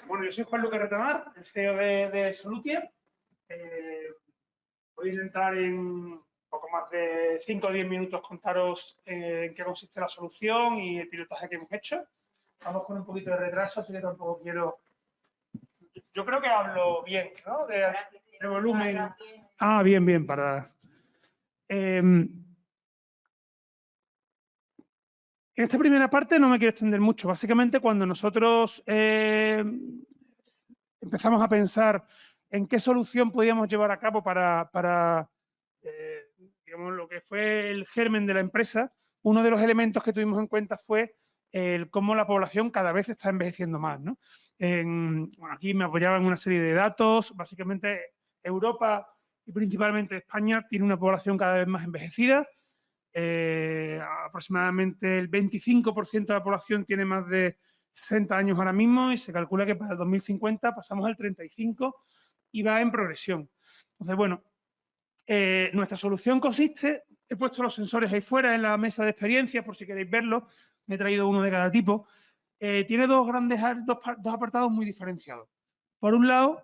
Bueno, yo soy Juan Lucas Retamar, el CEO de Solutia. Voy a intentar en poco más de 5 o 10 minutos contaros en qué consiste la solución y el pilotaje que hemos hecho. Estamos con un poquito de retraso, así que tampoco quiero... Yo creo que hablo bien, ¿no? De volumen. Ah, bien, para... En esta primera parte no me quiero extender mucho. Básicamente, cuando nosotros empezamos a pensar en qué solución podíamos llevar a cabo para digamos, lo que fue el germen de la empresa, uno de los elementos que tuvimos en cuenta fue el cómo la población cada vez está envejeciendo más, ¿no? Bueno, aquí me apoyaba en una serie de datos. Básicamente, Europa y principalmente España tiene una población cada vez más envejecida. Aproximadamente el 25% de la población tiene más de 60 años ahora mismo y se calcula que para el 2050 pasamos al 35% y va en progresión. Entonces, bueno, nuestra solución consiste, he puesto los sensores ahí fuera en la mesa de experiencias por si queréis verlos, me he traído uno de cada tipo. Tiene dos apartados muy diferenciados. Por un lado,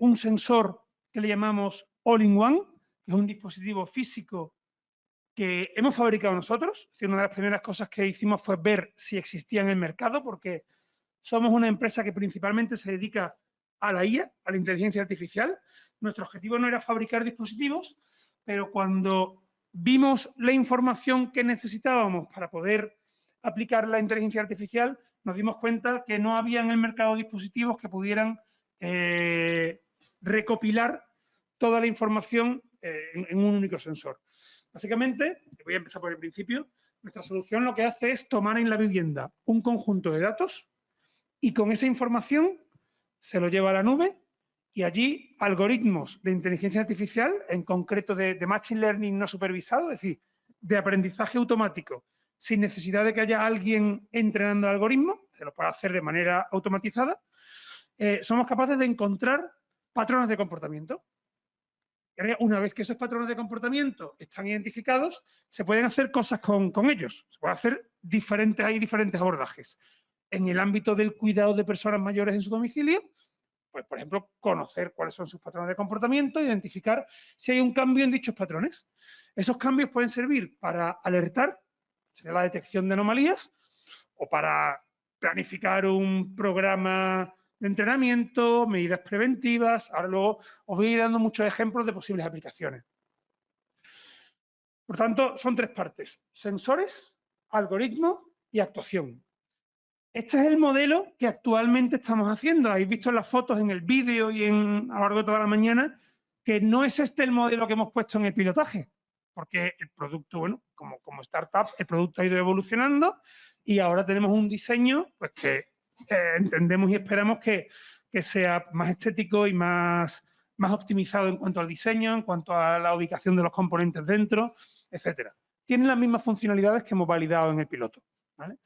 un sensor que le llamamos All-in-One, que es un dispositivo físico que hemos fabricado nosotros. Una de las primeras cosas que hicimos fue ver si existía en el mercado, porque somos una empresa que principalmente se dedica a la IA, a la inteligencia artificial. Nuestro objetivo no era fabricar dispositivos, pero cuando vimos la información que necesitábamos para poder aplicar la inteligencia artificial, nos dimos cuenta que no había en el mercado dispositivos que pudieran recopilar toda la información en un único sensor. Básicamente, voy a empezar por el principio, nuestra solución lo que hace es tomar en la vivienda un conjunto de datos y con esa información se lo lleva a la nube y allí algoritmos de inteligencia artificial, en concreto de machine learning no supervisado, es decir, de aprendizaje automático, sin necesidad de que haya alguien entrenando el algoritmo, se lo puede hacer de manera automatizada, somos capaces de encontrar patrones de comportamiento. Una vez que esos patrones de comportamiento están identificados, se pueden hacer cosas con ellos. Se pueden hacer hay diferentes abordajes. En el ámbito del cuidado de personas mayores en su domicilio, pues, por ejemplo, conocer cuáles son sus patrones de comportamiento, identificar si hay un cambio en dichos patrones. Esos cambios pueden servir para alertar, sería la detección de anomalías, o para planificar un programa de entrenamiento, medidas preventivas. Ahora luego os voy a ir dando muchos ejemplos de posibles aplicaciones. Por tanto, son tres partes: sensores, algoritmos y actuación. Este es el modelo que actualmente estamos haciendo. Habéis visto en las fotos, en el vídeo y a lo largo de toda la mañana, que no es este el modelo que hemos puesto en el pilotaje, porque el producto, bueno, como startup, el producto ha ido evolucionando y ahora tenemos un diseño pues, que entendemos y esperamos que sea más estético y más optimizado en cuanto al diseño, en cuanto a la ubicación de los componentes dentro, etcétera. Tienen las mismas funcionalidades que hemos validado en el piloto, ¿vale?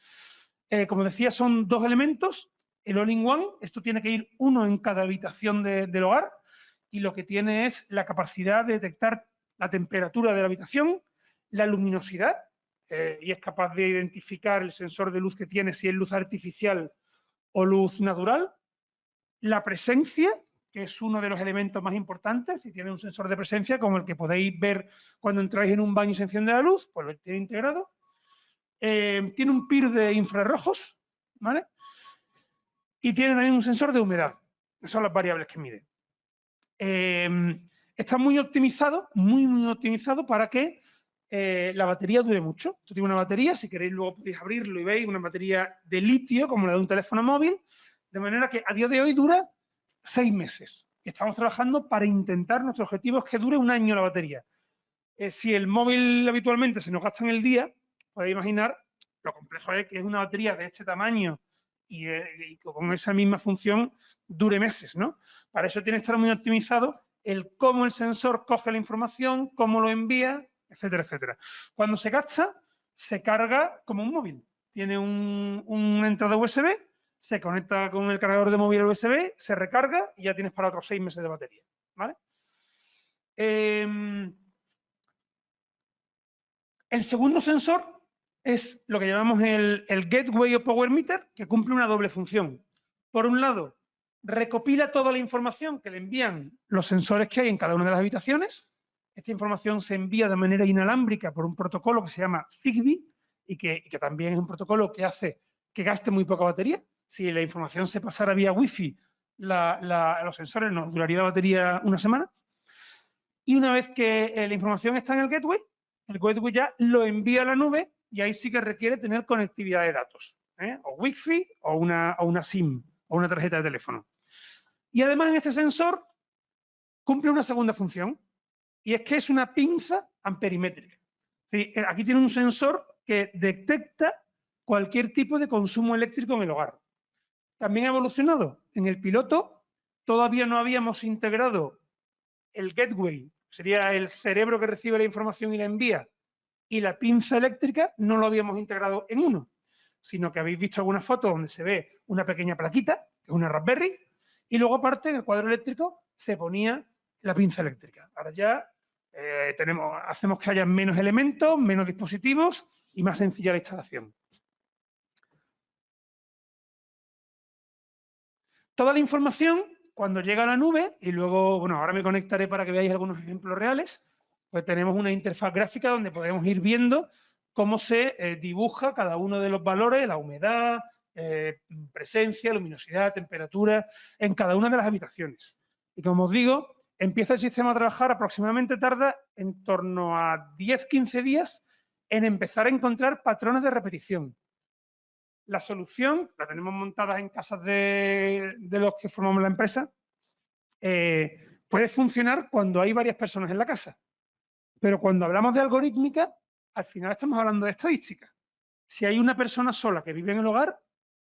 Como decía, son dos elementos, el all-in-one. Esto tiene que ir uno en cada habitación del hogar y lo que tiene es la capacidad de detectar la temperatura de la habitación, la luminosidad, y es capaz de identificar el sensor de luz que tiene, si es luz artificial o luz natural, la presencia, que es uno de los elementos más importantes. Si tiene un sensor de presencia, como el que podéis ver cuando entráis en un baño y se enciende la luz, pues lo tiene integrado. Tiene un PIR de infrarrojos, ¿vale? Y tiene también un sensor de humedad. Esas son las variables que mide. Está muy optimizado, muy optimizado para que la batería dure mucho. Esto tiene una batería, si queréis luego podéis abrirlo y veis, una batería de litio, como la de un teléfono móvil, de manera que a día de hoy dura 6 meses. Estamos trabajando para intentar, nuestro objetivo es que dure un año la batería. Si el móvil habitualmente se nos gasta en el día, podéis imaginar lo complejo es que es una batería de este tamaño y con esa misma función dure meses, ¿no? Para eso tiene que estar muy optimizado el cómo el sensor coge la información, cómo lo envía, etcétera, etcétera. Cuando se gasta, se carga como un móvil. Tiene una entrada USB, se conecta con el cargador de móvil USB, se recarga y ya tienes para otros 6 meses de batería. ¿Vale? El segundo sensor es lo que llamamos el Gateway o Power Meter, que cumple una doble función. Por un lado, recopila toda la información que le envían los sensores que hay en cada una de las habitaciones. Esta información se envía de manera inalámbrica por un protocolo que se llama Zigbee y que también es un protocolo que hace que gaste muy poca batería. Si la información se pasara vía Wi-Fi, los sensores nos duraría la batería una semana. Y una vez que la información está en el gateway ya lo envía a la nube y ahí sí que requiere tener conectividad de datos, o Wi-Fi o una SIM o una tarjeta de teléfono. Y además este sensor cumple una segunda función y es que es una pinza amperimétrica. Aquí tiene un sensor que detecta cualquier tipo de consumo eléctrico en el hogar. También ha evolucionado. En el piloto todavía no habíamos integrado el gateway, sería el cerebro que recibe la información y la envía, y la pinza eléctrica no lo habíamos integrado en uno, sino que habéis visto algunas fotos donde se ve una pequeña plaquita, que es una Raspberry, y luego aparte en el cuadro eléctrico se ponía la pinza eléctrica. Ahora ya hacemos que haya menos elementos, menos dispositivos y más sencilla la instalación. Toda la información, cuando llega a la nube, y luego, bueno, ahora me conectaré para que veáis algunos ejemplos reales, pues tenemos una interfaz gráfica donde podemos ir viendo cómo se dibuja cada uno de los valores, la humedad, presencia, luminosidad, temperatura, en cada una de las habitaciones. Y como os digo, empieza el sistema a trabajar, aproximadamente tarda en torno a 10-15 días en empezar a encontrar patrones de repetición. La solución la tenemos montada en casas de los que formamos la empresa. Puede funcionar cuando hay varias personas en la casa. Pero cuando hablamos de algorítmica, al final estamos hablando de estadística. Si hay una persona sola que vive en el hogar,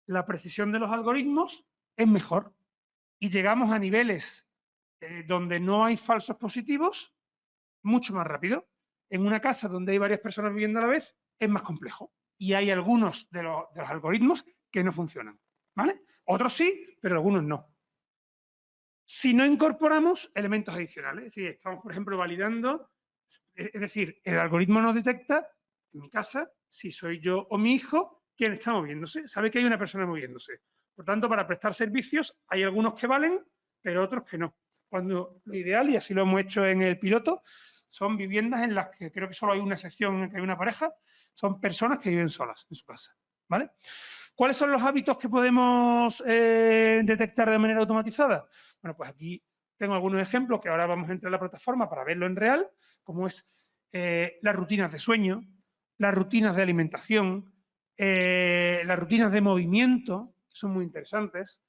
la precisión de los algoritmos es mejor. Y llegamos a niveles donde no hay falsos positivos mucho más rápido. En una casa donde hay varias personas viviendo a la vez es más complejo. Y hay algunos de los algoritmos que no funcionan. ¿Vale? Otros sí, pero algunos no. Si no incorporamos elementos adicionales, es decir, estamos, por ejemplo, validando, es decir, el algoritmo nos detecta en mi casa si soy yo o mi hijo quien está moviéndose, sabe que hay una persona moviéndose. Por tanto, para prestar servicios hay algunos que valen, pero otros que no. Cuando lo ideal, y así lo hemos hecho en el piloto, son viviendas en las que creo que solo hay una excepción en que hay una pareja, son personas que viven solas en su casa. ¿Vale? ¿Cuáles son los hábitos que podemos detectar de manera automatizada? Bueno, pues aquí tengo algunos ejemplos que ahora vamos a entrar a la plataforma para verlo en real, como es las rutinas de sueño, las rutinas de alimentación, las rutinas de movimiento, que son muy interesantes,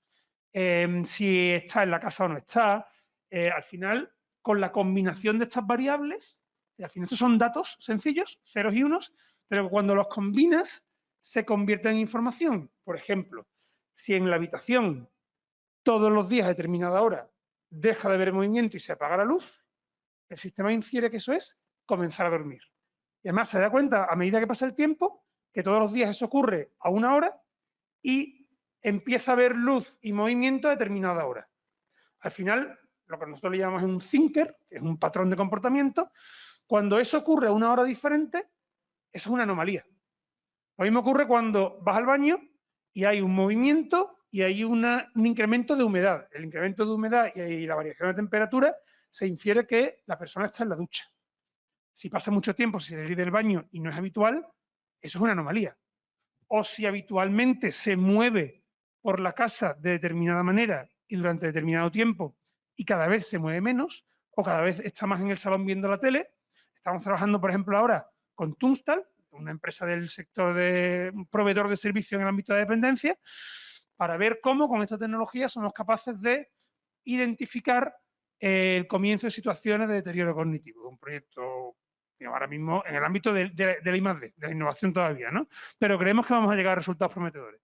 si está en la casa o no está. Al final, con la combinación de estas variables, al final estos son datos sencillos, ceros y unos, pero cuando los combinas se convierte en información. Por ejemplo, si en la habitación todos los días a determinada hora deja de haber movimiento y se apaga la luz, el sistema infiere que eso es comenzar a dormir. Y además se da cuenta a medida que pasa el tiempo que todos los días eso ocurre a una hora y empieza a haber luz y movimiento a determinada hora. Al final, lo que nosotros le llamamos un thinker, que es un patrón de comportamiento, cuando eso ocurre a una hora diferente, eso es una anomalía. Lo mismo ocurre cuando vas al baño y hay un movimiento y hay un incremento de humedad. El incremento de humedad y la variación de temperatura se infiere que la persona está en la ducha. Si pasa mucho tiempo sin salir del baño y no es habitual, eso es una anomalía. O si habitualmente se mueve por la casa de determinada manera y durante determinado tiempo y cada vez se mueve menos, o cada vez está más en el salón viendo la tele. Estamos trabajando, por ejemplo, ahora con Tunstall, una empresa del sector de un proveedor de servicios en el ámbito de dependencia, para ver cómo con esta tecnología somos capaces de identificar el comienzo de situaciones de deterioro cognitivo. Un proyecto, digamos, ahora mismo en el ámbito de la I+D, de la innovación todavía, ¿no? Pero creemos que vamos a llegar a resultados prometedores.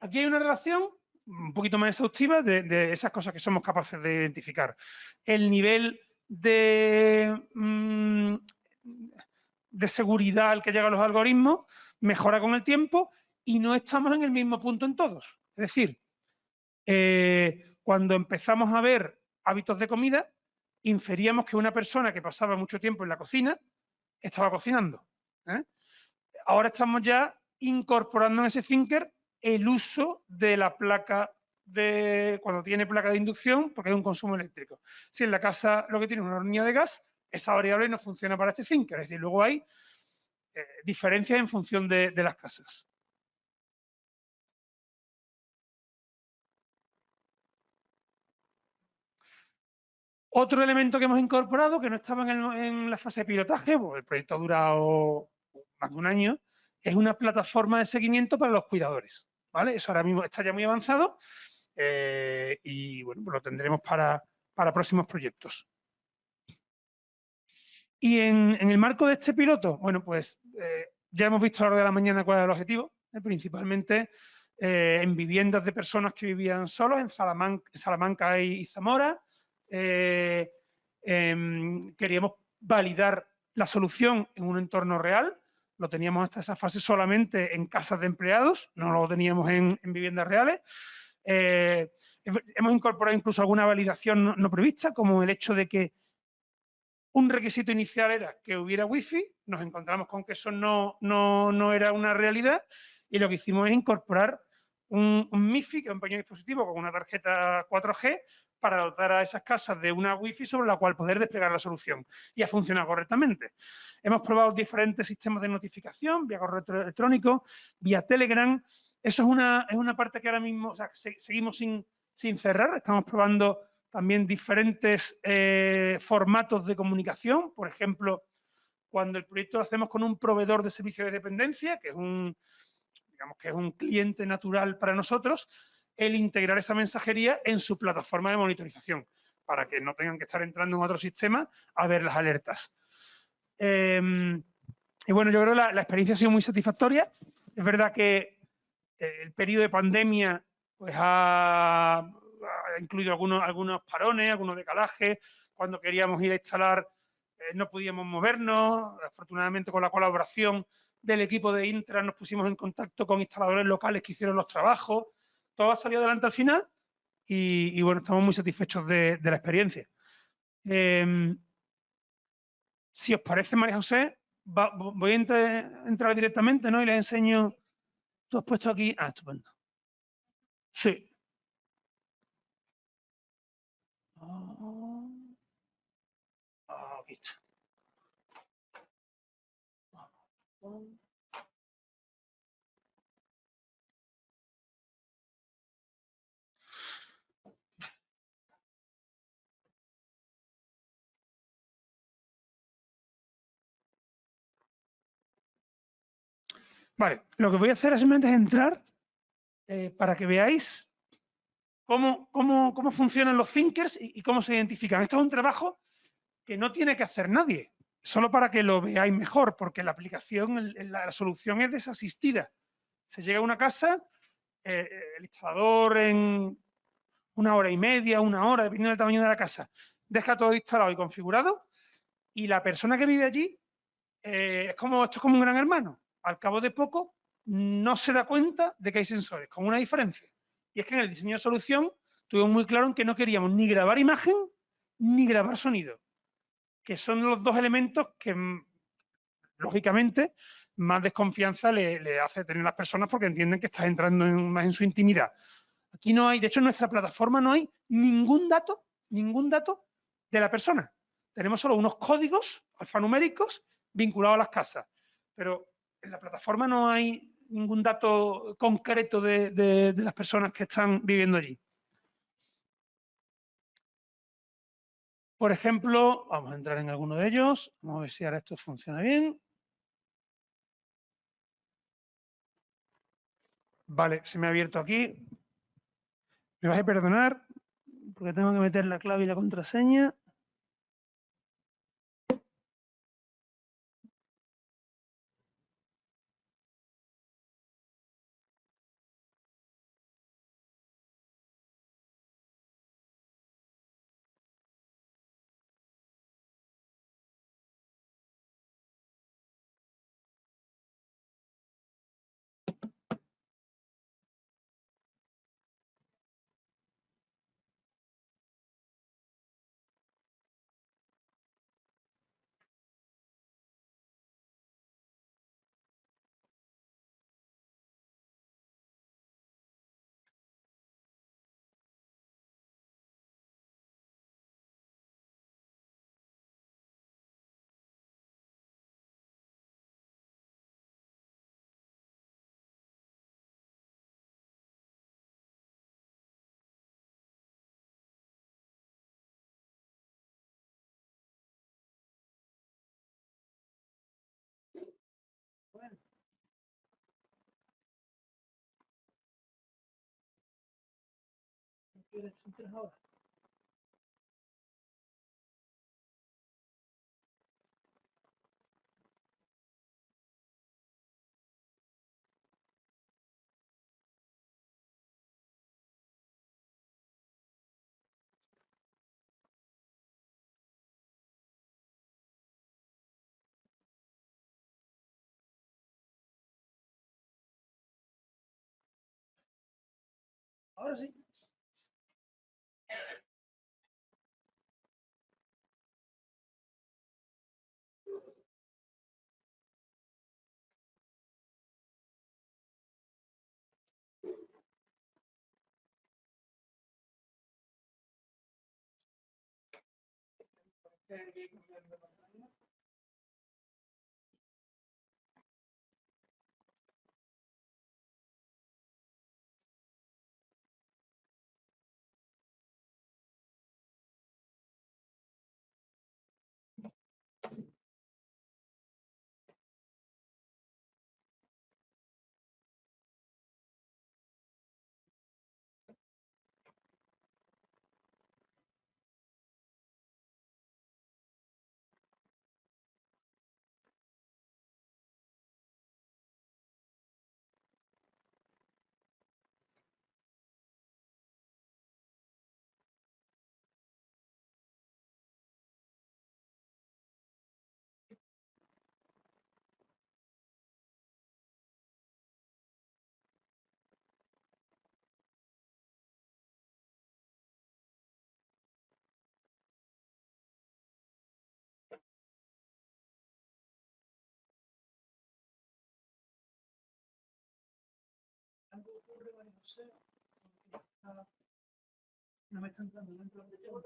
Aquí hay una relación un poquito más exhaustiva de esas cosas que somos capaces de identificar. El nivel de seguridad al que llegan los algoritmos mejora con el tiempo y no estamos en el mismo punto en todos. Es decir, cuando empezamos a ver hábitos de comida, inferíamos que una persona que pasaba mucho tiempo en la cocina estaba cocinando. Ahora estamos ya incorporando en ese thinker el uso de la placa cuando tiene placa de inducción, porque hay un consumo eléctrico. Si en la casa lo que tiene es una hornilla de gas, esa variable no funciona para este thinker. Es decir, luego hay diferencias en función de las casas. Otro elemento que hemos incorporado, que no estaba en la fase de pilotaje, pues el proyecto ha durado más de un año, es una plataforma de seguimiento para los cuidadores. ¿Vale? Eso ahora mismo está ya muy avanzado y bueno, pues lo tendremos para próximos proyectos. Y en el marco de este piloto, bueno, pues ya hemos visto a lo largo de la mañana cuál es el objetivo, principalmente en viviendas de personas que vivían solos, en Salamanca y Zamora. Queríamos validar la solución en un entorno real, lo teníamos hasta esa fase solamente en casas de empleados, no lo teníamos en viviendas reales. Hemos incorporado incluso alguna validación no prevista, como el hecho de que un requisito inicial era que hubiera wifi, nos encontramos con que eso no era una realidad y lo que hicimos es incorporar un MIFI, que es un pequeño dispositivo con una tarjeta 4G, para dotar a esas casas de una wifi sobre la cual poder desplegar la solución y ha funcionado correctamente. Hemos probado diferentes sistemas de notificación, vía correo electrónico, vía Telegram. Eso es una parte que ahora mismo, o sea, seguimos sin cerrar, estamos probando también diferentes formatos de comunicación, por ejemplo, cuando el proyecto lo hacemos con un proveedor de servicios de dependencia, que es digamos que es un cliente natural para nosotros, el integrar esa mensajería en su plataforma de monitorización, para que no tengan que estar entrando en otro sistema a ver las alertas. Y bueno, yo creo que la experiencia ha sido muy satisfactoria. Es verdad que el periodo de pandemia pues ha incluido algunos parones, algunos decalajes. Cuando queríamos ir a instalar no podíamos movernos. Afortunadamente, con la colaboración del equipo de Intra nos pusimos en contacto con instaladores locales que hicieron los trabajos. Todo ha salido adelante al final y bueno, estamos muy satisfechos de la experiencia. Si os parece, María José, voy a entrar directamente, ¿no? Y les enseño. Tú has puesto aquí. Ah, estupendo. Sí. Aquí está. Vale, lo que voy a hacer simplemente es entrar para que veáis cómo funcionan los thinkers y cómo se identifican. Esto es un trabajo que no tiene que hacer nadie, solo para que lo veáis mejor, porque la aplicación, la solución es desasistida. Se llega a una casa, el instalador en una hora y media, una hora, dependiendo del tamaño de la casa, deja todo instalado y configurado y la persona que vive allí esto es como un gran hermano. Al cabo de poco no se da cuenta de que hay sensores, con una diferencia. Y es que en el diseño de solución tuvimos muy claro en que no queríamos ni grabar imagen ni grabar sonido, que son los dos elementos que, lógicamente, más desconfianza le hace tener a las personas porque entienden que estás entrando más en su intimidad. Aquí no hay, de hecho, en nuestra plataforma no hay ningún dato de la persona. Tenemos solo unos códigos alfanuméricos vinculados a las casas, pero en la plataforma no hay ningún dato concreto de las personas que están viviendo allí. Por ejemplo, vamos a entrar en alguno de ellos. Vamos a ver si ahora esto funciona bien. Vale, se me ha abierto aquí. Me vais a perdonar porque tengo que meter la clave y la contraseña. quieres entrar ahora? Ahora sí. Algo ocurre, María José, no me está entrando dentro de todo.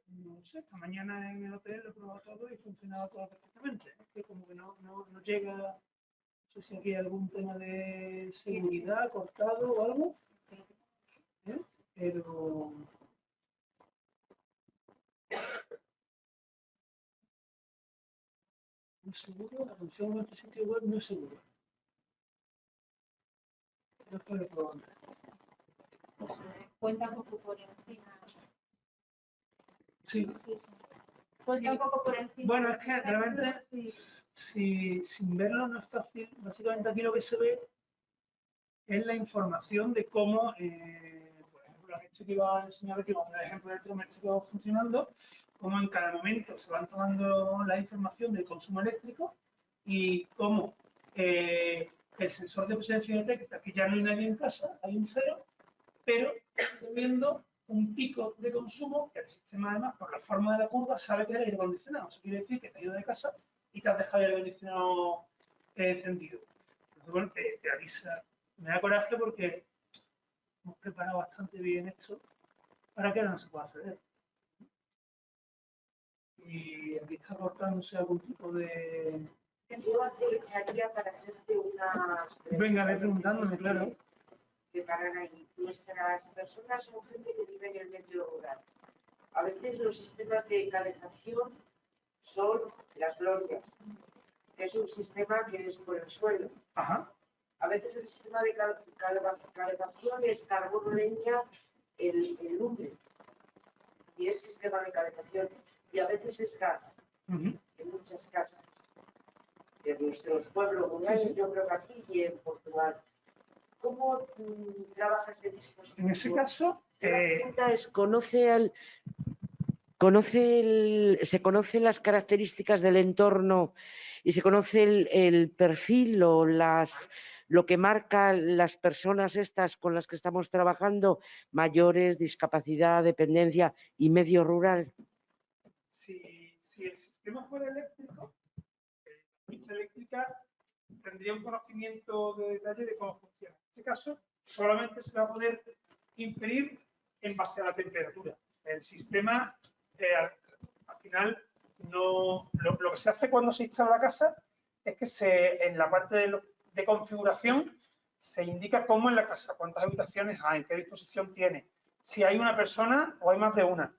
No lo sé, esta mañana en el hotel lo he probado todo y funcionaba todo perfectamente. Es que como que no llega, no sé si aquí hay algún tema de seguridad cortado o algo, ¿eh? Pero no es seguro, la conexión a este sitio web no es seguro. Yo estoy probando. Cuenta un poco por encima. Sí. Cuenta un poco por encima. Bueno, es que realmente sin verlo no es fácil. Básicamente aquí lo que se ve es la información de cómo, por ejemplo, la gente que iba a enseñar aquí, vamos a dar ejemplo electrodoméstico funcionando, cómo en cada momento se van tomando la información del consumo eléctrico y cómo el sensor de presencia detecta que ya no hay nadie en casa, hay un cero, pero estoy viendo un pico de consumo que el sistema, además, por la forma de la curva, sabe que es el aire acondicionado. Eso quiere decir que te has ido de casa y te has dejado el aire acondicionado encendido. Entonces, bueno, te avisa. Me da coraje porque hemos preparado bastante bien esto para que ahora no se pueda acceder. Y aquí está cortándose algún tipo de... Yo aprovecharía para hacerte una... Venga, ve preguntándome, claro. Que paran ahí. Nuestras personas son gente que vive en el medio rural. A veces los sistemas de calefacción son las glorias, que es un sistema que es por el suelo. Ajá. A veces el sistema de calefacción es carbón, leña, el lumbre, y es sistema de calefacción. Y a veces es gas, en muchas casas. En nuestros pueblos rurales, Sí. yo creo que aquí y en Portugal. ¿Cómo trabaja este dispositivo? En ese caso, La pregunta es, ¿se conocen las características del entorno y se conoce el perfil o lo que marcan las personas estas con las que estamos trabajando, mayores, discapacidad, dependencia y medio rural? si el sistema fuera eléctrico, la pista eléctrica tendría un conocimiento de detalle de cómo funciona. En este caso, solamente se va a poder inferir en base a la temperatura. El sistema, al final, lo que se hace cuando se instala la casa es que en la parte de configuración se indica cómo en la casa, cuántas habitaciones hay, qué disposición tiene, si hay una persona o hay más de una.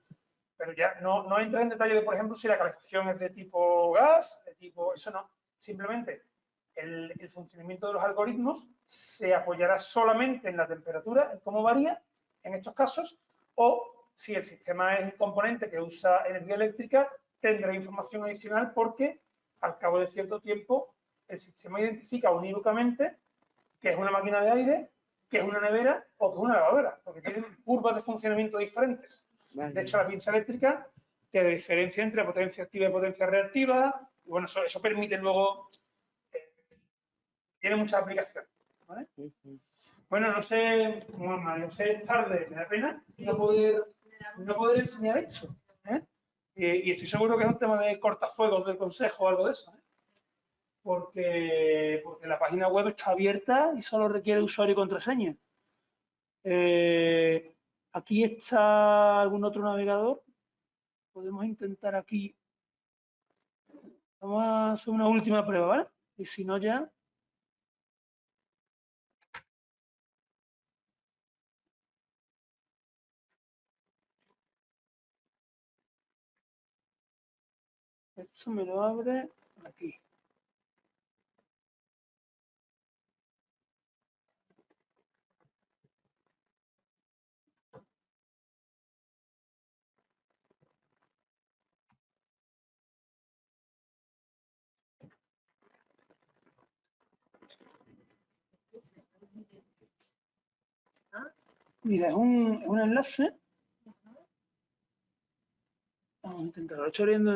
Pero ya no entra en detalle de, por ejemplo, si la calefacción es de tipo gas, de tipo... Eso no. Simplemente el funcionamiento de los algoritmos se apoyará solamente en la temperatura, en cómo varía en estos casos, o si el sistema es un componente que usa energía eléctrica, tendrá información adicional porque al cabo de cierto tiempo el sistema identifica unívocamente que es una máquina de aire, que es una nevera o que es una lavadora, porque tienen curvas de funcionamiento diferentes. Vale. De hecho, la pinza eléctrica te diferencia entre potencia activa y potencia reactiva, y bueno, eso permite luego, tiene muchas aplicaciones, ¿vale? Bueno, no sé, no sé, es tarde, me da pena no poder enseñar eso, ¿eh? Y estoy seguro que es un tema de cortafuegos del consejo o algo de eso, ¿eh? Porque la página web está abierta y solo requiere usuario y contraseña. Aquí está algún otro navegador. Podemos intentar aquí. Vamos a hacer una última prueba, ¿vale? Y si no ya... Esto me lo abre aquí. Mira, es un enlace. Vamos a intentarlo. Lo estoy abriendo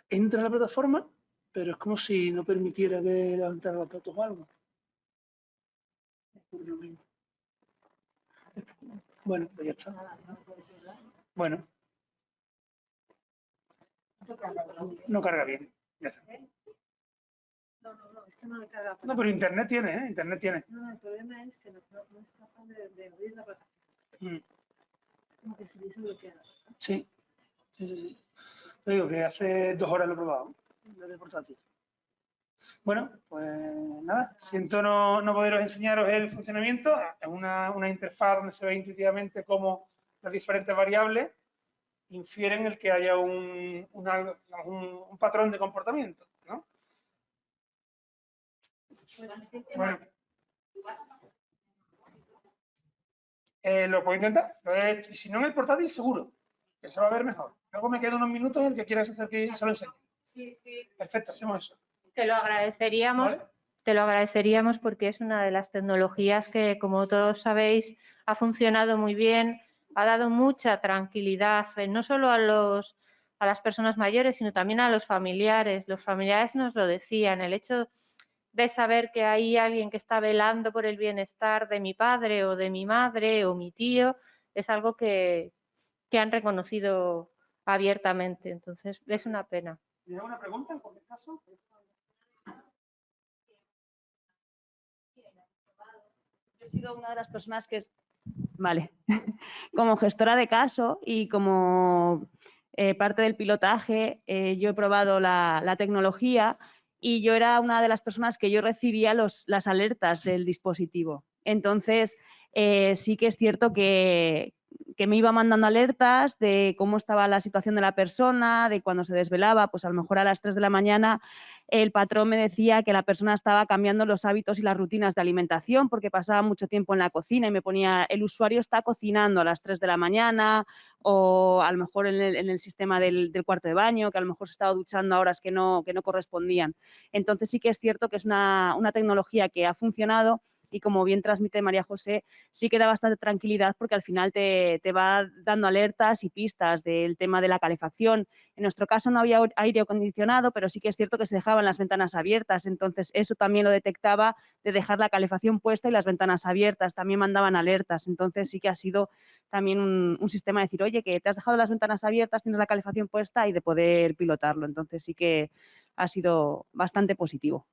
entra en la plataforma, pero es como si no permitiera que levantara los datos o algo. Bueno, pues ya está. Bueno. No carga bien. Ya está. No, es que no le carga. No, pero internet tiene, ¿eh? Internet tiene. No, el problema es que no es capaz de abrir la plataforma. Como que se hubiese bloqueado. Sí. Sí. Te digo que hace 2 horas lo he probado, desde portátil. Bueno, pues nada, siento no poderos enseñaros el funcionamiento. Es una interfaz donde se ve intuitivamente cómo las diferentes variables infieren el que haya un patrón de comportamiento, ¿no? Bueno, lo puedo intentar. Si no en el portátil, seguro que se va a ver mejor. Luego me quedan unos minutos en el que quieras hacer que se lo enseñe. Sí. Perfecto, hacemos eso. Te lo agradeceríamos. ¿Vale? Te lo agradeceríamos porque es una de las tecnologías que, como todos sabéis, ha funcionado muy bien, ha dado mucha tranquilidad, no solo a las personas mayores, sino también a los familiares. Los familiares nos lo decían, el hecho de saber que hay alguien que está velando por el bienestar de mi padre o de mi madre o mi tío, es algo que han reconocido abiertamente. Entonces, es una pena. ¿Tienes alguna pregunta en cualquier caso? Yo he sido una de las personas que, vale, como gestora de caso y como parte del pilotaje, yo he probado la tecnología y yo era una de las personas que yo recibía las alertas del dispositivo. Entonces, sí que es cierto que me iba mandando alertas de cómo estaba la situación de la persona, de cuando se desvelaba, pues a lo mejor a las 3 de la mañana el patrón me decía que la persona estaba cambiando los hábitos y las rutinas de alimentación porque pasaba mucho tiempo en la cocina y me ponía, el usuario está cocinando a las 3 de la mañana o a lo mejor en el sistema del cuarto de baño, que a lo mejor se estaba duchando a horas que no correspondían. Entonces sí que es cierto que es una tecnología que ha funcionado y como bien transmite María José, sí que da bastante tranquilidad porque al final te va dando alertas y pistas del tema de la calefacción. En nuestro caso no había aire acondicionado, pero sí que es cierto que se dejaban las ventanas abiertas, entonces eso también lo detectaba de dejar la calefacción puesta y las ventanas abiertas, también mandaban alertas, entonces sí que ha sido también un sistema de decir, oye, que te has dejado las ventanas abiertas, tienes la calefacción puesta y de poder pilotarlo, entonces sí que ha sido bastante positivo.